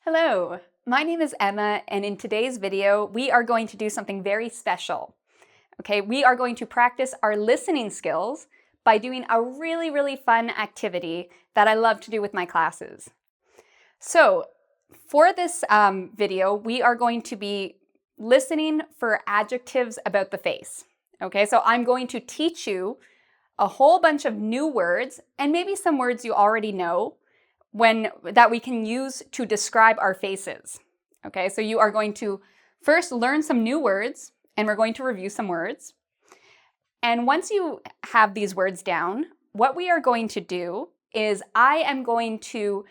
Hello, my name is Emma, and in today's video, we are going to do something very special. Okay, we are going to practice our listening skills by doing a really fun activity that I love to do with my classes. So, for this video, we are going to be listening for adjectives about the face. Okay, so I'm going to teach you a whole bunch of new words, and maybe some words you already know, that we can use to describe our faces. Okay, so you are going to first learn some new words, and we're going to review some words. And once you have these words down, what we are going to do is I am going to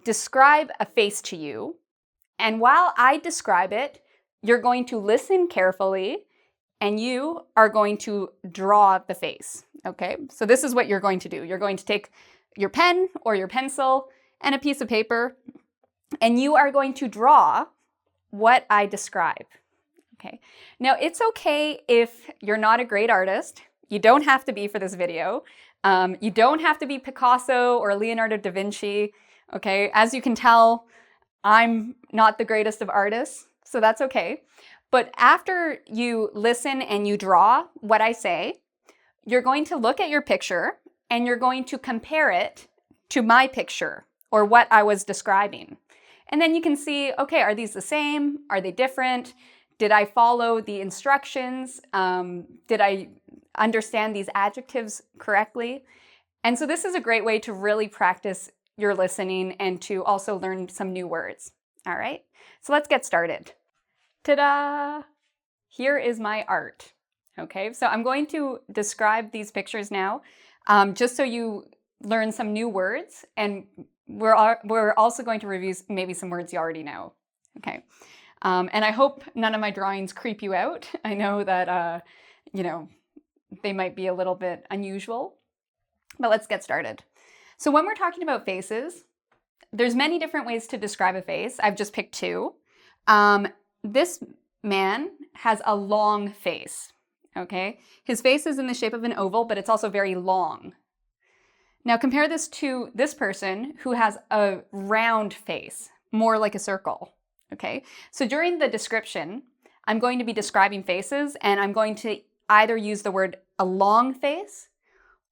describe a face to you. And while I describe it, you're going to listen carefully, and you are going to draw the face. Okay, so this is what you're going to do. You're going to take your pen or your pencil and a piece of paper, and you are going to draw what I describe. Okay. Now, it's okay if you're not a great artist. You don't have to be for this video. You don't have to be Picasso or Leonardo da Vinci. Okay. As you can tell, I'm not the greatest of artists, so that's okay. But after you listen and you draw what I say, you're going to look at your picture and you're going to compare it to my picture or what I was describing. And then you can see, okay, are these the same? Are they different? Did I follow the instructions? Did I understand these adjectives correctly? And so this is a great way to really practice your listening and to also learn some new words. All right, so let's get started. Ta-da! Here is my art. Okay, so I'm going to describe these pictures now, just so you learn some new words, and we're also going to review maybe some words you already know. Okay, and I hope none of my drawings creep you out. I know that they might be a little bit unusual, but let's get started. So when we're talking about faces, there's many different ways to describe a face. I've just picked two. This man has a long face. Okay, his face is in the shape of an oval, but it's also very long. Now compare this to this person who has a round face, more like a circle. Okay, so during the description, I'm going to be describing faces, and I'm going to either use the word a long face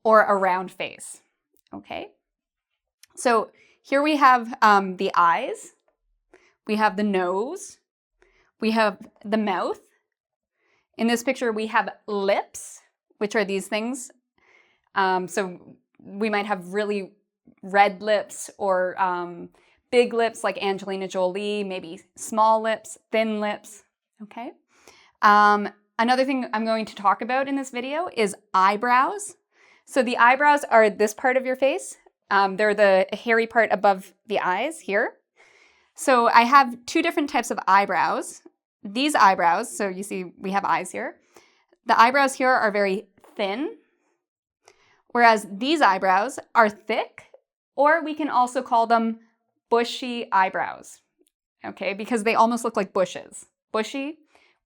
or a round face. Okay, so here we have the eyes, we have the nose, we have the mouth. In this picture, we have lips, which are these things. So we might have really red lips or big lips like Angelina Jolie, maybe small lips, thin lips, okay? Another thing I'm going to talk about in this video is eyebrows. So the eyebrows are this part of your face. They're the hairy part above the eyes here. So I have two different types of eyebrows. These eyebrows, so you see we have eyes here. The eyebrows here are very thin, whereas these eyebrows are thick, or we can also call them bushy eyebrows, okay, because they almost look like bushes, bushy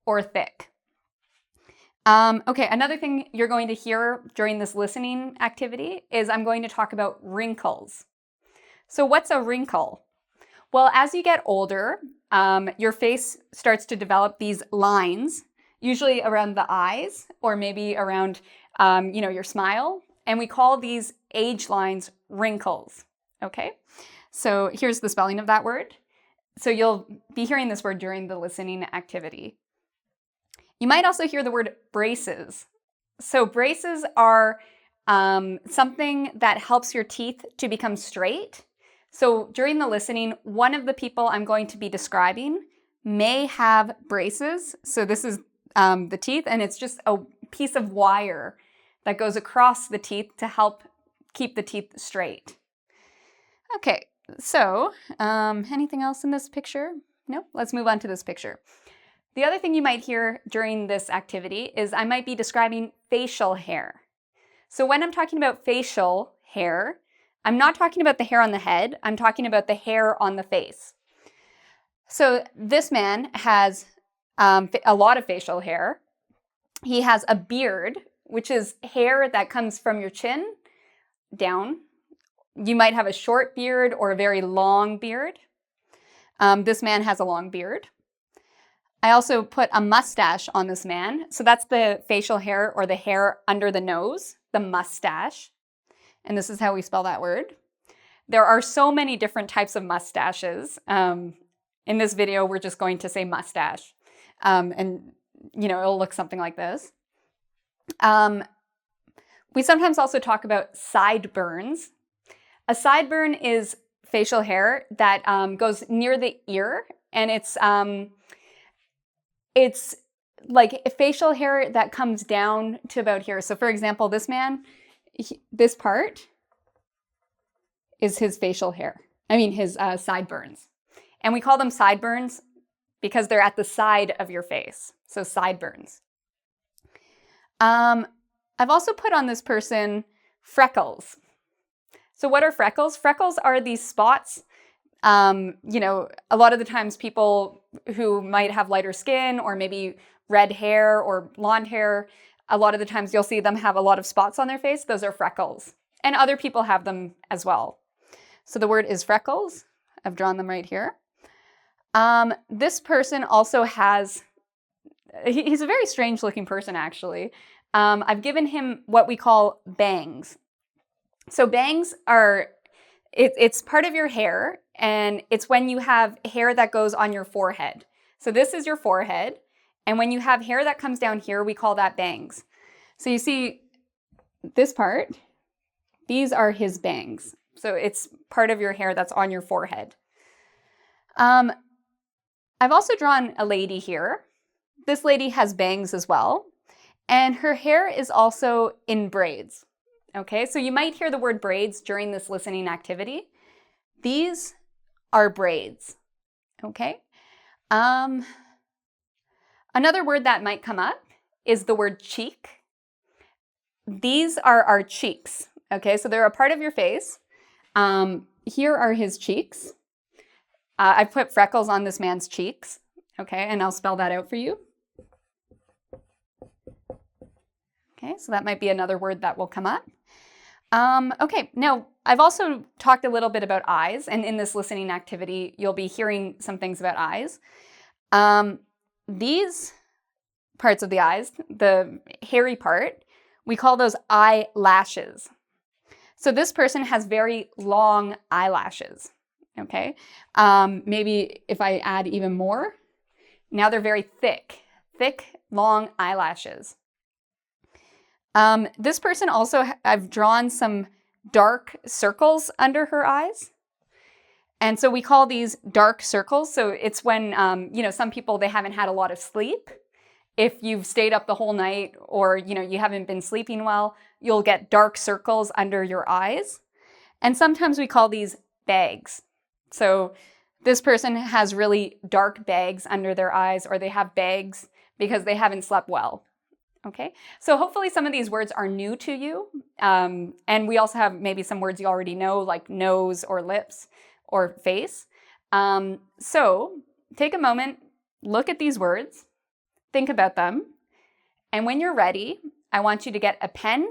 or thick. Okay, another thing you're going to hear during this listening activity is I'm going to talk about wrinkles. So what's a wrinkle? Well, as you get older, your face starts to develop these lines, usually around the eyes or maybe around, your smile. And we call these age lines wrinkles, okay? So here's the spelling of that word. So you'll be hearing this word during the listening activity. You might also hear the word braces. So braces are something that helps your teeth to become straight. So during the listening, one of the people I'm going to be describing may have braces. So this is the teeth, and it's just a piece of wire that goes across the teeth to help keep the teeth straight. Okay, so anything else in this picture? No? Let's move on to this picture. The other thing you might hear during this activity is I might be describing facial hair. So when I'm talking about facial hair, I'm not talking about the hair on the head, I'm talking about the hair on the face. So this man has a lot of facial hair. He has a beard, which is hair that comes from your chin down. You might have a short beard or a very long beard. This man has a long beard. I also put a mustache on this man. So that's the facial hair or the hair under the nose, the mustache. And this is how we spell that word. There are so many different types of mustaches. In this video, we're just going to say mustache. And, it'll look something like this. We sometimes also talk about sideburns. A sideburn is facial hair that goes near the ear, and it's like a facial hair that comes down to about here. So for example, this man, this part is his facial hair. His sideburns. And we call them sideburns because they're at the side of your face. So sideburns. I've also put on this person freckles. So what are freckles? Freckles are these spots. A lot of the times people who might have lighter skin or maybe red hair or blonde hair, a lot of the times you'll see them have a lot of spots on their face. Those are freckles. And other people have them as well. So the word is freckles. I've drawn them right here. This person also has, he's a very strange looking person actually. I've given him what we call bangs. So bangs are, it's part of your hair, and it's when you have hair that goes on your forehead. So this is your forehead, and when you have hair that comes down here, we call that bangs. So you see this part, these are his bangs. So it's part of your hair that's on your forehead. I've also drawn a lady here. This lady has bangs as well, and her hair is also in braids. Okay, so you might hear the word braids during this listening activity. These are braids, okay? Another word that might come up is the word cheek. These are our cheeks, okay? So they're a part of your face. Here are his cheeks. I put freckles on this man's cheeks, okay? And I'll spell that out for you. Okay, so that might be another word that will come up. Okay, now I've also talked a little bit about eyes, and in this listening activity, you'll be hearing some things about eyes. These parts of the eyes, the hairy part, we call those eyelashes. So this person has very long eyelashes, okay? Maybe if I add even more, now they're very thick, long eyelashes. This person also, I've drawn some dark circles under her eyes. And so we call these dark circles. So it's when, some people, they haven't had a lot of sleep. If you've stayed up the whole night or, you haven't been sleeping well, you'll get dark circles under your eyes. And sometimes we call these bags. So this person has really dark bags under their eyes, or they have bags because they haven't slept well. Okay, so hopefully some of these words are new to you. And we also have maybe some words you already know, like nose or lips or face. So take a moment, look at these words, think about them. And when you're ready, I want you to get a pen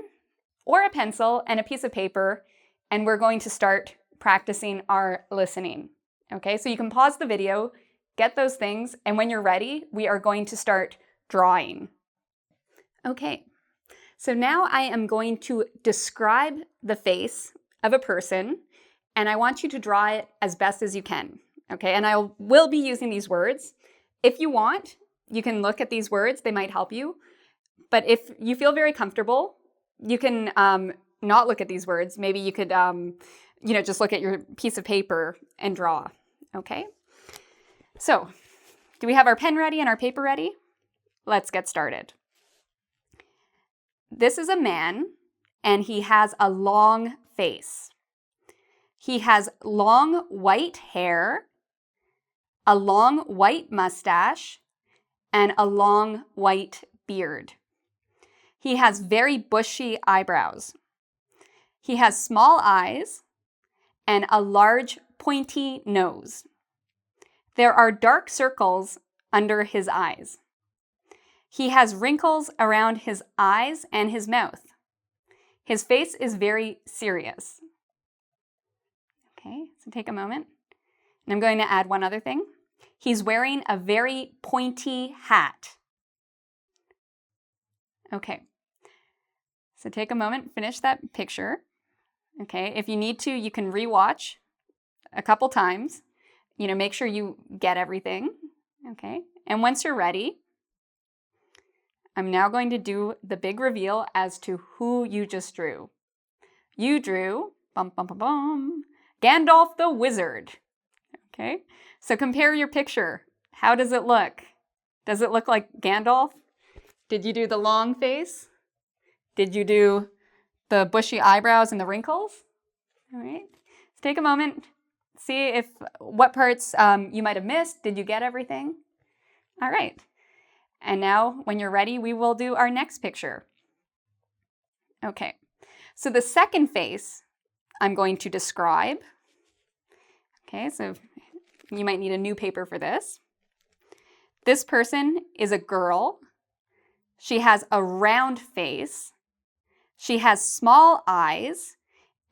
or a pencil and a piece of paper, and we're going to start practicing our listening. Okay, so you can pause the video, get those things, and when you're ready, we are going to start drawing. Okay, so now I am going to describe the face of a person, and I want you to draw it as best as you can. Okay, and I will be using these words. If you want, you can look at these words, they might help you. But if you feel very comfortable, you can not look at these words. Maybe you could, just look at your piece of paper and draw. Okay, so do we have our pen ready and our paper ready? Let's get started. This is a man, and he has a long face. He has long white hair, a long white mustache, and a long white beard. He has very bushy eyebrows. He has small eyes and a large pointy nose. There are dark circles under his eyes. He has wrinkles around his eyes and his mouth. His face is very serious. Okay, so take a moment And I'm going to add one other thing. He's wearing a very pointy hat. Okay, so take a moment, finish that picture. Okay, if you need to, you can rewatch a couple times. Make sure you get everything. Okay, and once you're ready, I'm now going to do the big reveal as to who you just drew. You drew, Gandalf the Wizard. Okay, so compare your picture. How does it look? Does it look like Gandalf? Did you do the long face? Did you do the bushy eyebrows and the wrinkles? All right, let's take a moment, see what parts you might have missed. Did you get everything? All right, and now when you're ready, we will do our next picture. Okay, so the second face I'm going to describe. Okay, so you might need a new paper for this. This person is a girl. She has a round face. She has small eyes,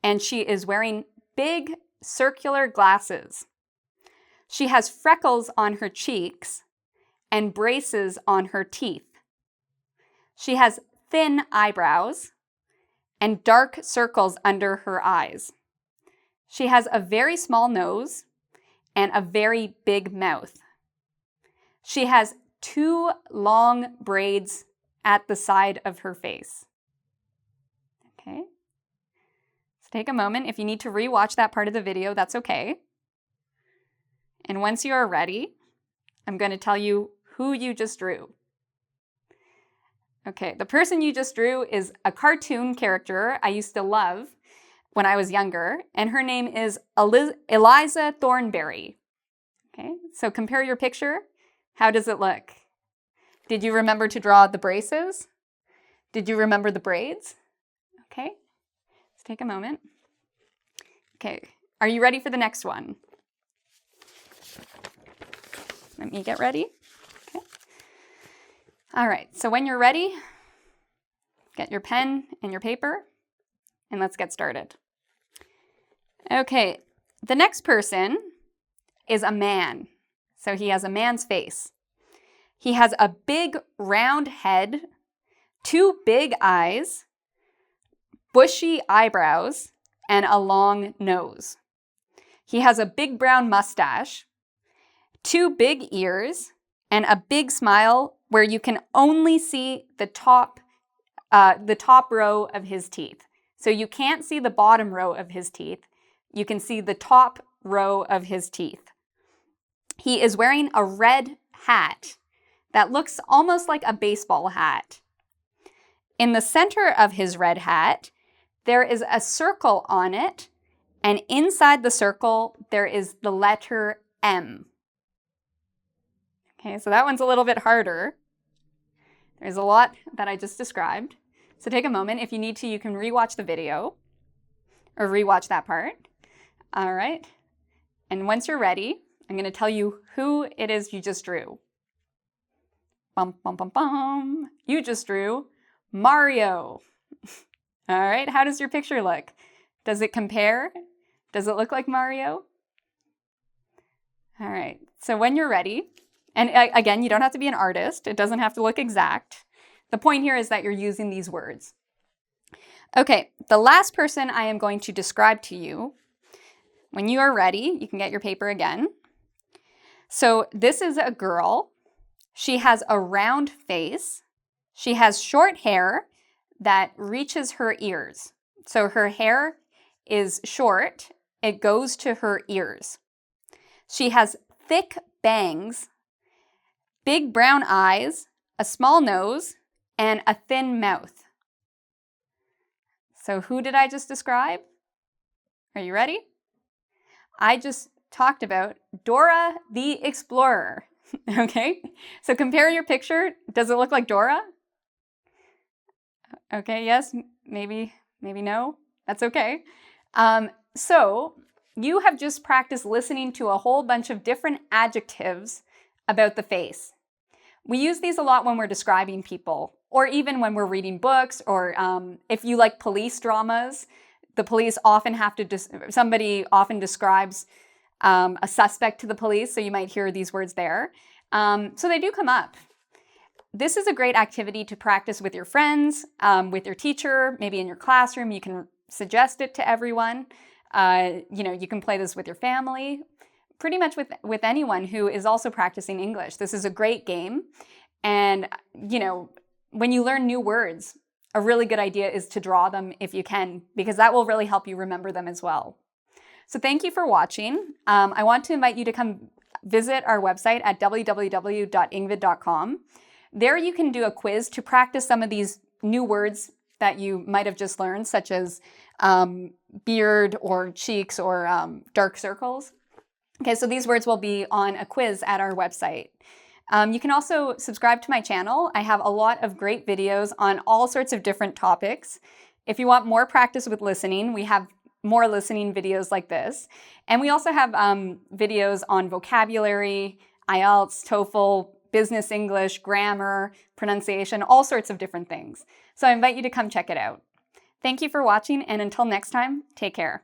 and she is wearing big circular glasses. She has freckles on her cheeks and braces on her teeth. She has thin eyebrows and dark circles under her eyes. She has a very small nose and a very big mouth. She has 2 long braids at the side of her face. Okay. So take a moment. If you need to rewatch that part of the video, that's okay. And once you are ready, I'm going to tell you who you just drew. Okay, the person you just drew is a cartoon character I used to love when I was younger, and her name is Eliza Thornberry. Okay, so compare your picture. How does it look? Did you remember to draw the braces? Did you remember the braids? Okay, let's take a moment. Okay, are you ready for the next one? Let me get ready. Okay. All right, so when you're ready, get your pen and your paper, and let's get started. Okay, the next person is a man. So he has a man's face. He has a big round head, 2 big eyes, bushy eyebrows, and a long nose. He has a big brown mustache, 2 big ears, and a big smile where you can only see the top row of his teeth. So you can't see the bottom row of his teeth. You can see the top row of his teeth. He is wearing a red hat that looks almost like a baseball hat. In the center of his red hat, there is a circle on it, and inside the circle, there is the letter M. Okay, so that one's a little bit harder. There's a lot that I just described. So take a moment. If you need to, you can rewatch the video or rewatch that part. All right. And once you're ready, I'm going to tell you who it is you just drew. Bum, bum, bum, bum. You just drew Mario. All right. How does your picture look? Does it compare? Does it look like Mario? All right. So when you're ready, and again, you don't have to be an artist. It doesn't have to look exact. The point here is that you're using these words. Okay, the last person I am going to describe to you, when you are ready, you can get your paper again. So this is a girl. She has a round face. She has short hair that reaches her ears. So her hair is short. It goes to her ears. She has thick bangs, big brown eyes, a small nose, and a thin mouth. So who did I just describe? Are you ready? I just talked about Dora the Explorer. Okay, so compare your picture. Does it look like Dora? Okay, yes, maybe no. That's okay. So you have just practiced listening to a whole bunch of different adjectives about the face. We use these a lot when we're describing people, or even when we're reading books, or if you like police dramas, the police often have to, somebody often describes a suspect to the police, so you might hear these words there. So they do come up. This is a great activity to practice with your friends, with your teacher, maybe in your classroom. You can suggest it to everyone. You can play this with your family, pretty much with anyone who is also practicing English. This is a great game. And, when you learn new words, a really good idea is to draw them if you can, because that will really help you remember them as well. So thank you for watching. I want to invite you to come visit our website at www.engvid.com. There you can do a quiz to practice some of these new words that you might have just learned, such as beard or cheeks or dark circles. Okay, so these words will be on a quiz at our website. You can also subscribe to my channel. I have a lot of great videos on all sorts of different topics. If you want more practice with listening, we have more listening videos like this. And we also have videos on vocabulary, IELTS, TOEFL, business English, grammar, pronunciation, all sorts of different things. So I invite you to come check it out. Thank you for watching, and until next time, take care.